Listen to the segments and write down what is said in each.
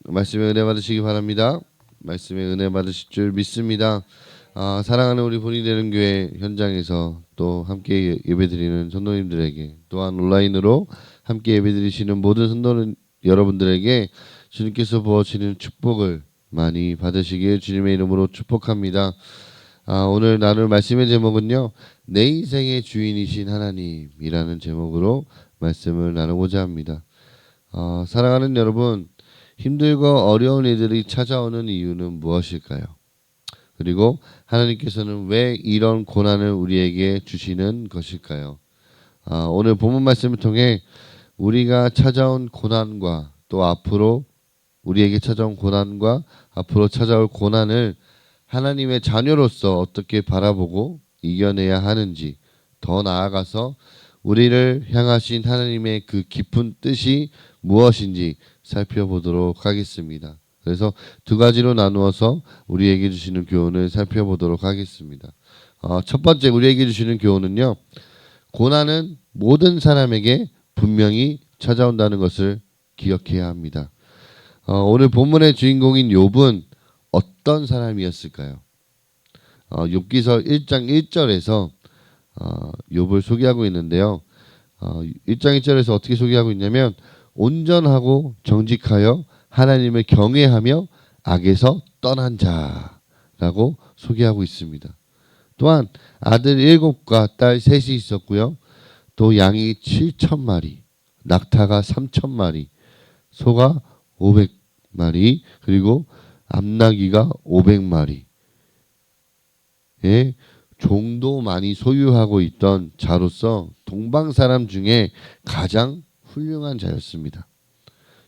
말씀에 은혜 받으시기 바랍니다. 말씀에 은혜 받으실 줄 믿습니다. 사랑하는 우리 본이 되는 교회 현장에서 또 함께 예배드리는 성도님들에게, 또한 온라인으로 함께 예배드리시는 모든 성도 여러분들에게 주님께서 부어주시는 축복을 많이 받으시길 주님의 이름으로 축복합니다. 오늘 나눌 말씀의 제목은요, 내 인생의 주인이신 하나님이라는 제목으로 말씀을 나누고자 합니다. 사랑하는 여러분, 힘들고 어려운 일들이 찾아오는 이유는 무엇일까요? 그리고 하나님께서는 왜 이런 고난을 우리에게 주시는 것일까요? 오늘 본문 말씀을 통해 우리가 찾아온 고난과 또 앞으로 우리에게 찾아온 고난과 앞으로 찾아올 고난을 하나님의 자녀로서 어떻게 바라보고 이겨내야 하는지, 더 나아가서 우리를 향하신 하나님의 그 깊은 뜻이 무엇인지 살펴보도록 하겠습니다. 그래서 두 가지로 나누어서 우리에게 주시는 교훈을 살펴보도록 하겠습니다. 첫 번째 우리에게 주시는 교훈은요, 고난은 모든 사람에게 분명히 찾아온다는 것을 기억해야 합니다. 오늘 본문의 주인공인 욥은 어떤 사람이었을까요? 욥기서 1장 1절에서 욥을 소개하고 있는데요. 1장 1절에서 어떻게 소개하고 있냐면, 온전하고 정직하여 하나님을 경외하며 악에서 떠난 자라고 소개하고 있습니다. 또한 아들 7과 딸 3이 있었고요. 또 양이 7,000마리, 낙타가 3,000마리, 소가 500마리, 그리고 암나귀가 500마리. 예, 종도 많이 소유하고 있던 자로서 동방 사람 중에 가장 훌륭한 자였습니다.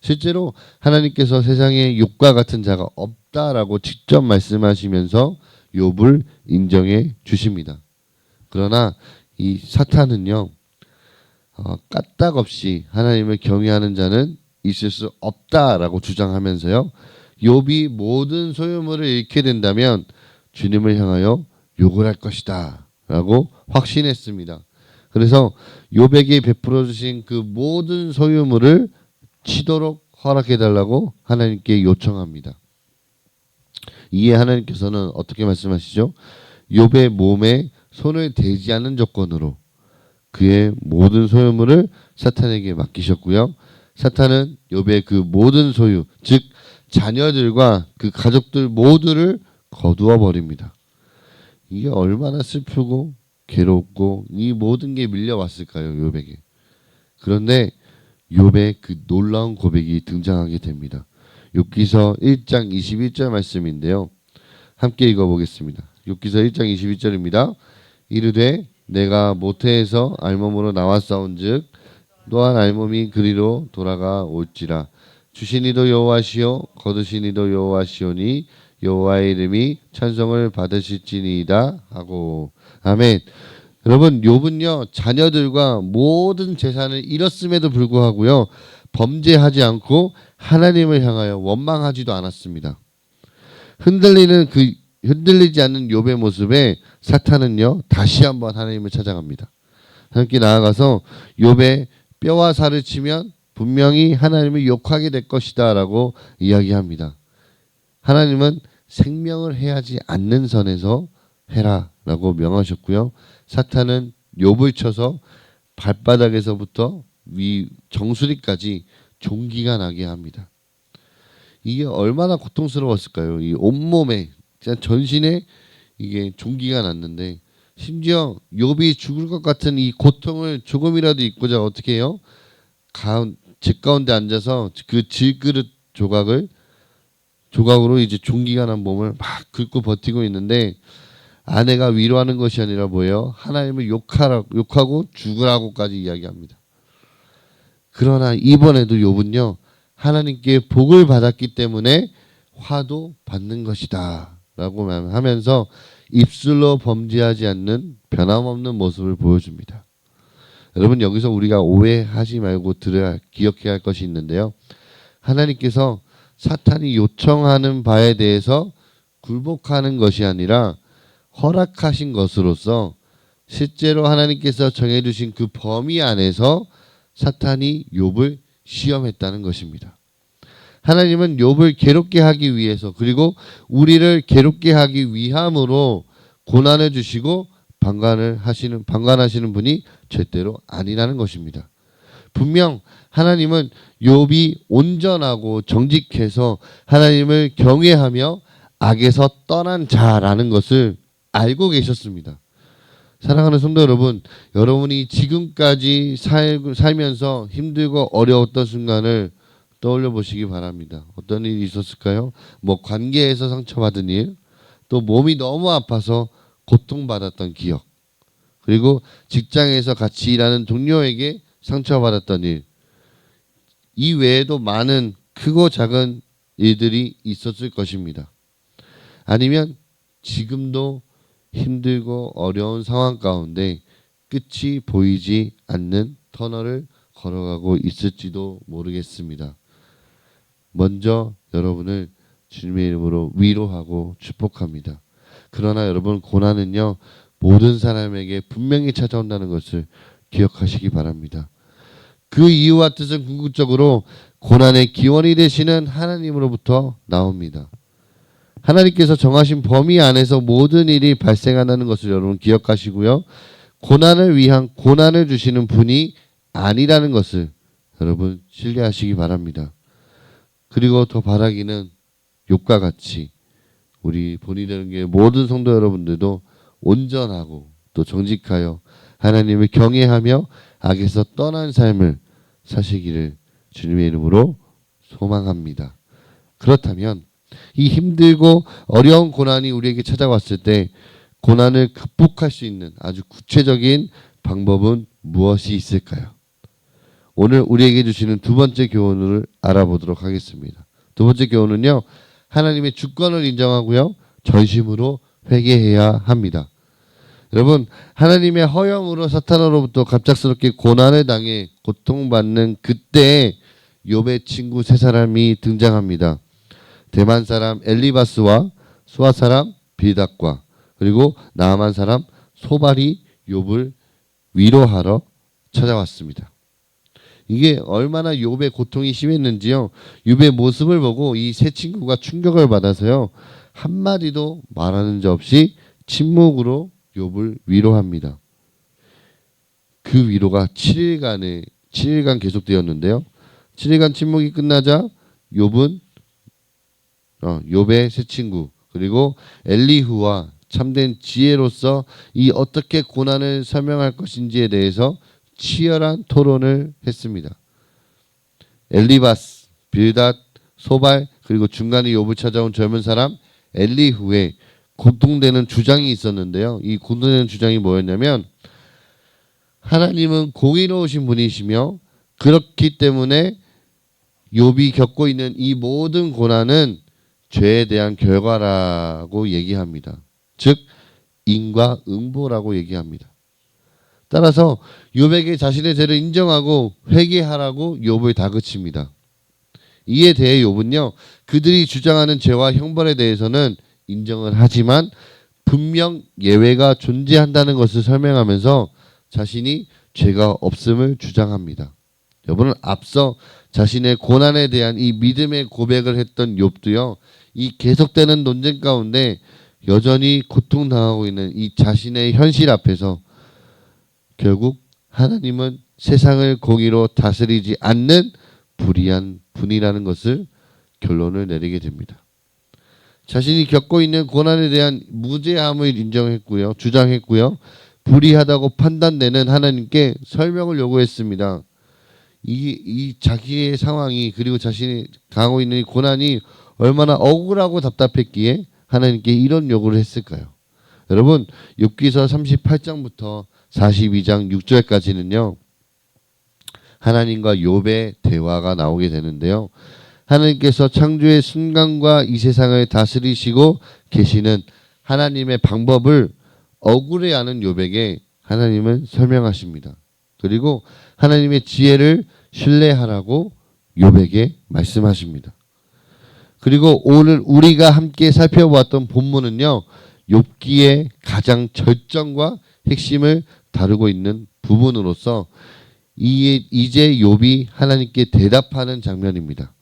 실제로 하나님께서 세상에 욥과 같은 자가 없다라고 직접 말씀하시면서 욥을 인정해 주십니다. 그러나 이 사탄은요, 까딱없이 하나님을 경외하는 자는 있을 수 없다라고 주장하면서요, 욥이 모든 소유물을 잃게 된다면 주님을 향하여 욕을 할 것이다 라고 확신했습니다. 그래서 욥에게 베풀어 주신 그 모든 소유물을 치도록 허락해 달라고 하나님께 요청합니다. 이에 하나님께서는 어떻게 말씀하시죠? 욥의 몸에 손을 대지 않는 조건으로 그의 모든 소유물을 사탄에게 맡기셨고요. 사탄은 욥의 그 모든 소유, 즉 자녀들과 그 가족들 모두를 거두어 버립니다. 이게 얼마나 슬프고 괴롭고 이 모든 게 밀려왔을까요, 욥에게. 그런데 욥의 그 놀라운 고백이 등장하게 됩니다. 욥기서 1장 21절 말씀인데요. 함께 읽어보겠습니다. 욥기서 1장 21절입니다. 이르되 내가 모태에서 알몸으로 나왔사온즉 또한 알몸이 그리로 돌아가 올지라. 주시니도 여호와시요 거두시니도 여호와시오니 여호와의 이름이 찬송을 받으실지니이다 하고. 아멘. 여러분, 욥은요 자녀들과 모든 재산을 잃었음에도 불구하고요 범죄하지 않고 하나님을 향하여 원망하지도 않았습니다. 흔들리지 않는 욥의 모습에 사탄은요 다시 한번 하나님을 찾아갑니다. 하나님께 나아가서 욥의 뼈와 살을 치면 분명히 하나님을 욕하게 될 것이다라고 이야기합니다. 하나님은 생명을 해하지 않는 선에서 해라라고 명하셨고요. 사탄은 욥을 쳐서 발바닥에서부터 위 정수리까지 종기가 나게 합니다. 이게 얼마나 고통스러웠을까요? 이 온몸에, 전신에 이게 종기가 났는데, 심지어 욥이 죽을 것 같은 이 고통을 조금이라도 잊고자 어떻게 해요? 집 가운데 앉아서 그 질그릇 조각으로 이제 종기가 난 몸을 막 긁고 버티고 있는데, 아내가 위로하는 것이 아니라 뭐예요? 하나님을 욕하고 죽으라고까지 이야기합니다. 그러나 이번에도 욥은요 하나님께 복을 받았기 때문에 화도 받는 것이다 라고 하면서 입술로 범죄하지 않는 변함없는 모습을 보여줍니다. 여러분, 여기서 우리가 오해하지 말고 기억해야 할 것이 있는데요. 하나님께서 사탄이 요청하는 바에 대해서 굴복하는 것이 아니라 허락하신 것으로서 실제로 하나님께서 정해주신 그 범위 안에서 사탄이 욥을 시험했다는 것입니다. 하나님은 욥을 괴롭게 하기 위해서 그리고 우리를 괴롭게 하기 위함으로 고난을 주시고 방관하시는 분이 절대로 아니라는 것입니다. 분명 하나님은 욥이 온전하고 정직해서 하나님을 경외하며 악에서 떠난 자라는 것을 알고 계셨습니다. 사랑하는 성도 여러분, 여러분이 지금까지 살면서 힘들고 어려웠던 순간을 떠올려 보시기 바랍니다. 어떤 일이 있었을까요? 뭐 관계에서 상처받은 일, 또 몸이 너무 아파서 고통받았던 기억, 그리고 직장에서 같이 일하는 동료에게 상처받았던 일, 이 외에도 많은 크고 작은 일들이 있었을 것입니다. 아니면 지금도 힘들고 어려운 상황 가운데 끝이 보이지 않는 터널을 걸어가고 있을지도 모르겠습니다. 먼저 여러분을 주님의 이름으로 위로하고 축복합니다. 그러나 여러분, 고난은요 모든 사람에게 분명히 찾아온다는 것을 기억하시기 바랍니다. 그 이유와 뜻은 궁극적으로 고난의 기원이 되시는 하나님으로부터 나옵니다. 하나님께서 정하신 범위 안에서 모든 일이 발생한다는 것을 여러분 기억하시고요. 고난을 위한 고난을 주시는 분이 아니라는 것을 여러분 신뢰하시기 바랍니다. 그리고 더 바라기는 욥과 같이 우리 본인의 모든 성도 여러분들도 온전하고 또 정직하여 하나님을 경외하며 악에서 떠난 삶을 사시기를 주님의 이름으로 소망합니다. 그렇다면 이 힘들고 어려운 고난이 우리에게 찾아왔을 때 고난을 극복할 수 있는 아주 구체적인 방법은 무엇이 있을까요? 오늘 우리에게 주시는 두 번째 교훈을 알아보도록 하겠습니다. 두 번째 교훈은요, 하나님의 주권을 인정하고요, 전심으로 회개해야 합니다. 여러분, 하나님의 허영으로 사탄으로부터 갑작스럽게 고난을 당해 고통받는 그때 욥의 친구 세 사람이 등장합니다. 대만 사람 엘리바스와 수아 사람 빌닷과 그리고 나아만 사람 소발이 욥을 위로하러 찾아왔습니다. 이게 얼마나 욥의 고통이 심했는지요. 욥의 모습을 보고 이 세 친구가 충격을 받아서요, 한마디도 말하는 적 없이 침묵으로 욥을 위로합니다. 그 위로가 7일간 계속되었는데요. 7일간 침묵이 끝나자 욥은 욥의 세 친구 그리고 엘리후와 참된 지혜로서 이 어떻게 고난을 설명할 것인지에 대해서 치열한 토론을 했습니다. 엘리바스, 빌닷, 소발 그리고 중간에 욥을 찾아온 젊은 사람 엘리후의 공통되는 주장이 있었는데요. 이 공통되는 주장이 뭐였냐면 하나님은 공의로우신 분이시며 그렇기 때문에 욥이 겪고 있는 이 모든 고난은 죄에 대한 결과라고 얘기합니다. 즉 인과응보라고 얘기합니다. 따라서 욥에게 자신의 죄를 인정하고 회개하라고 욥을 다그칩니다. 이에 대해 욥은요, 그들이 주장하는 죄와 형벌에 대해서는 인정을 하지만 분명 예외가 존재한다는 것을 설명하면서 자신이 죄가 없음을 주장합니다. 여러분은 앞서 자신의 고난에 대한 이 믿음의 고백을 했던 욥도요, 이 계속되는 논쟁 가운데 여전히 고통당하고 있는 이 자신의 현실 앞에서 결국 하나님은 세상을 공의로 다스리지 않는 불의한 분이라는 것을 결론을 내리게 됩니다. 자신이 겪고 있는 고난에 대한 무죄함을 인정했고요, 주장했고요, 불의하다고 판단되는 하나님께 설명을 요구했습니다. 이 자기의 상황이 그리고 자신이 당하고 있는 이 고난이 얼마나 억울하고 답답했기에 하나님께 이런 요구를 했을까요? 여러분, 욥기서 38장부터 42장 6절까지는요 하나님과 욥의 대화가 나오게 되는데요. 하나님께서 창조의 순간과 이 세상을 다스리시고 계시는 하나님의 방법을 억울해하는 욥에게 하나님은 설명하십니다. 그리고 하나님의 지혜를 신뢰하라고 욥에게 말씀하십니다. 그리고 오늘 우리가 함께 살펴보았던 본문은요, 욥기의 가장 절정과 핵심을 다루고 있는 부분으로서 이제 욥이 하나님께 대답하는 장면입니다.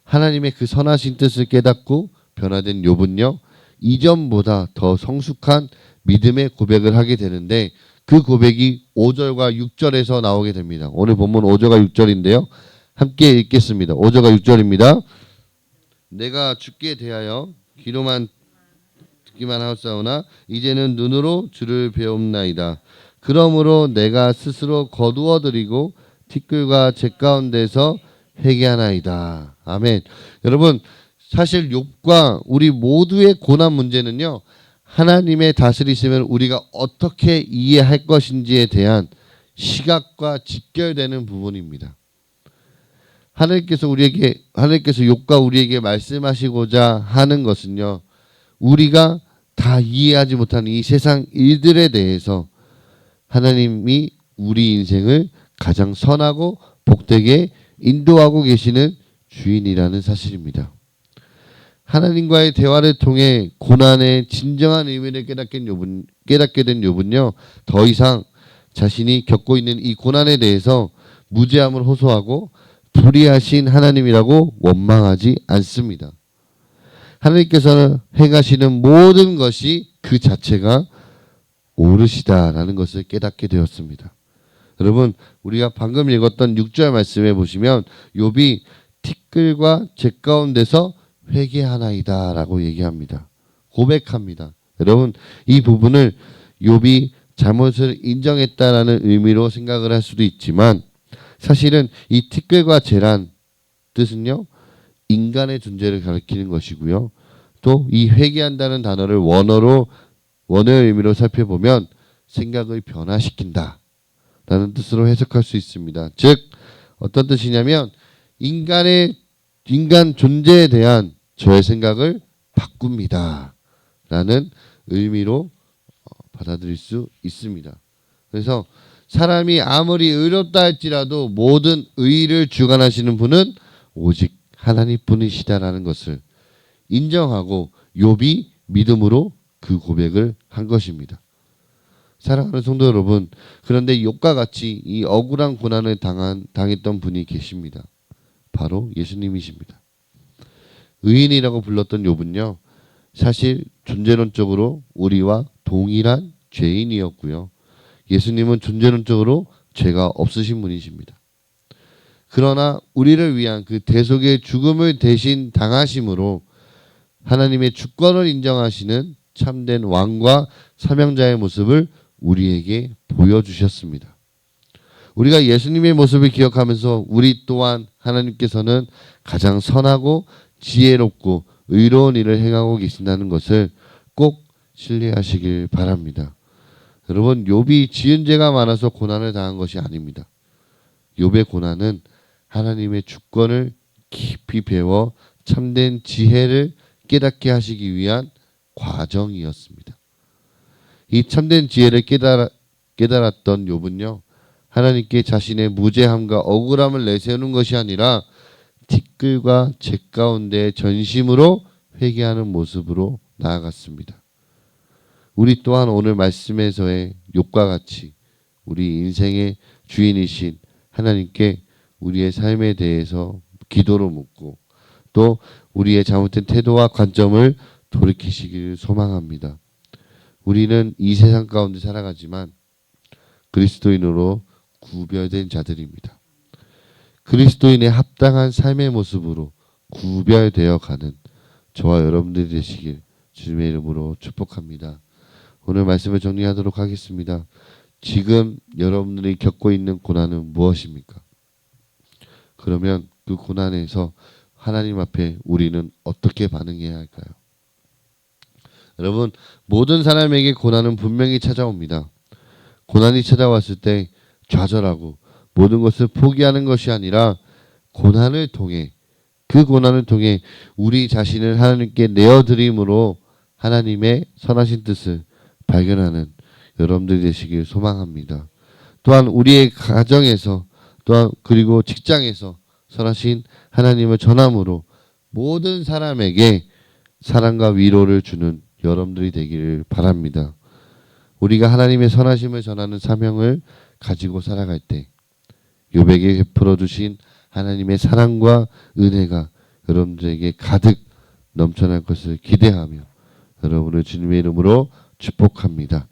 하나님의 그 선하신 뜻을 깨닫고 변화된 욥은요, 이전보다 더 성숙한 믿음의 고백을 하게 되는데 그 고백이 5절과 6절에서 나오게 됩니다. 오늘 본문 5절과 6절인데요. 함께 읽겠습니다. 5절과 6절입니다. 내가 주께 대하여 귀로만 듣기만 하옵사오나 이제는 눈으로 주를 배움나이다. 그러므로 내가 스스로 거두어 드리고 티끌과 재 가운데서 회개하나이다. 아멘. 여러분, 사실 욥과 우리 모두의 고난 문제는요, 하나님의 다스리심을 우리가 어떻게 이해할 것인지에 대한 시각과 직결되는 부분입니다. 하나님께서 욥과 우리에게 말씀하시고자 하는 것은요, 우리가 다 이해하지 못하는 이 세상 일들에 대해서 하나님이 우리 인생을 가장 선하고 복되게 인도하고 계시는 주인이라는 사실입니다. 하나님과의 대화를 통해 고난의 진정한 의미를 깨닫게 된 욥은요, 더 이상 자신이 겪고 있는 이 고난에 대해서 무죄함을 호소하고 불의하신 하나님이라고 원망하지 않습니다. 하나님께서는 행하시는 모든 것이 그 자체가 옳으시다라는 것을 깨닫게 되었습니다. 여러분, 우리가 방금 읽었던 6절 말씀에 보시면 욥이 티끌과 재 가운데서 회개하나이다 라고 얘기합니다. 고백합니다. 여러분, 이 부분을 욥이 잘못을 인정했다라는 의미로 생각을 할 수도 있지만 사실은 이 티끌과 재란 뜻은요, 인간의 존재를 가리키는 것이고요. 또 이 회개한다는 단어를 원어의 의미로 살펴보면 생각을 변화시킨다 라는 뜻으로 해석할 수 있습니다. 즉 어떤 뜻이냐면 인간 존재에 대한 저의 생각을 바꿉니다 라는 의미로 받아들일 수 있습니다. 그래서 사람이 아무리 의롭다 할지라도 모든 의를 주관하시는 분은 오직 하나님뿐이시다라는 것을 인정하고 욥이 믿음으로 그 고백을 한 것입니다. 사랑하는 성도 여러분, 그런데 욥과 같이 이 억울한 고난을 당했던 분이 계십니다. 바로 예수님이십니다. 의인이라고 불렀던 욥은요, 사실 존재론적으로 우리와 동일한 죄인이었고요. 예수님은 존재론적으로 죄가 없으신 분이십니다. 그러나 우리를 위한 그 대속의 죽음을 대신 당하심으로 하나님의 주권을 인정하시는 참된 왕과 사명자의 모습을 우리에게 보여주셨습니다. 우리가 예수님의 모습을 기억하면서 우리 또한 하나님께서는 가장 선하고 지혜롭고 의로운 일을 행하고 계신다는 것을 꼭 신뢰하시길 바랍니다. 여러분, 욥이 지은 죄가 많아서 고난을 당한 것이 아닙니다. 욥의 고난은 하나님의 주권을 깊이 배워 참된 지혜를 깨닫게 하시기 위한 과정이었습니다. 이 참된 지혜를 깨달았던 욥은요, 하나님께 자신의 무죄함과 억울함을 내세우는 것이 아니라 티끌과 재 가운데 전심으로 회개하는 모습으로 나아갔습니다. 우리 또한 오늘 말씀에서의 욥과 같이 우리 인생의 주인이신 하나님께 우리의 삶에 대해서 기도로 묻고 또 우리의 잘못된 태도와 관점을 돌이키시기를 소망합니다. 우리는 이 세상 가운데 살아가지만 그리스도인으로 구별된 자들입니다. 그리스도인의 합당한 삶의 모습으로 구별되어 가는 저와 여러분들이 되시길 주님의 이름으로 축복합니다. 오늘 말씀을 정리하도록 하겠습니다. 지금 여러분들이 겪고 있는 고난은 무엇입니까? 그러면 그 고난에서 하나님 앞에 우리는 어떻게 반응해야 할까요? 여러분, 모든 사람에게 고난은 분명히 찾아옵니다. 고난이 찾아왔을 때 좌절하고 모든 것을 포기하는 것이 아니라 고난을 통해 우리 자신을 하나님께 내어드림으로 하나님의 선하신 뜻을 발견하는 여러분들이 되시길 소망합니다. 또한 우리의 가정에서 또한 그리고 직장에서 선하신 하나님을 전함으로 모든 사람에게 사랑과 위로를 주는 여러분들이 되기를 바랍니다. 우리가 하나님의 선하심을 전하는 사명을 가지고 살아갈 때 욥에게 베풀어 주신 하나님의 사랑과 은혜가 여러분들에게 가득 넘쳐날 것을 기대하며 여러분을 주님의 이름으로 축복합니다.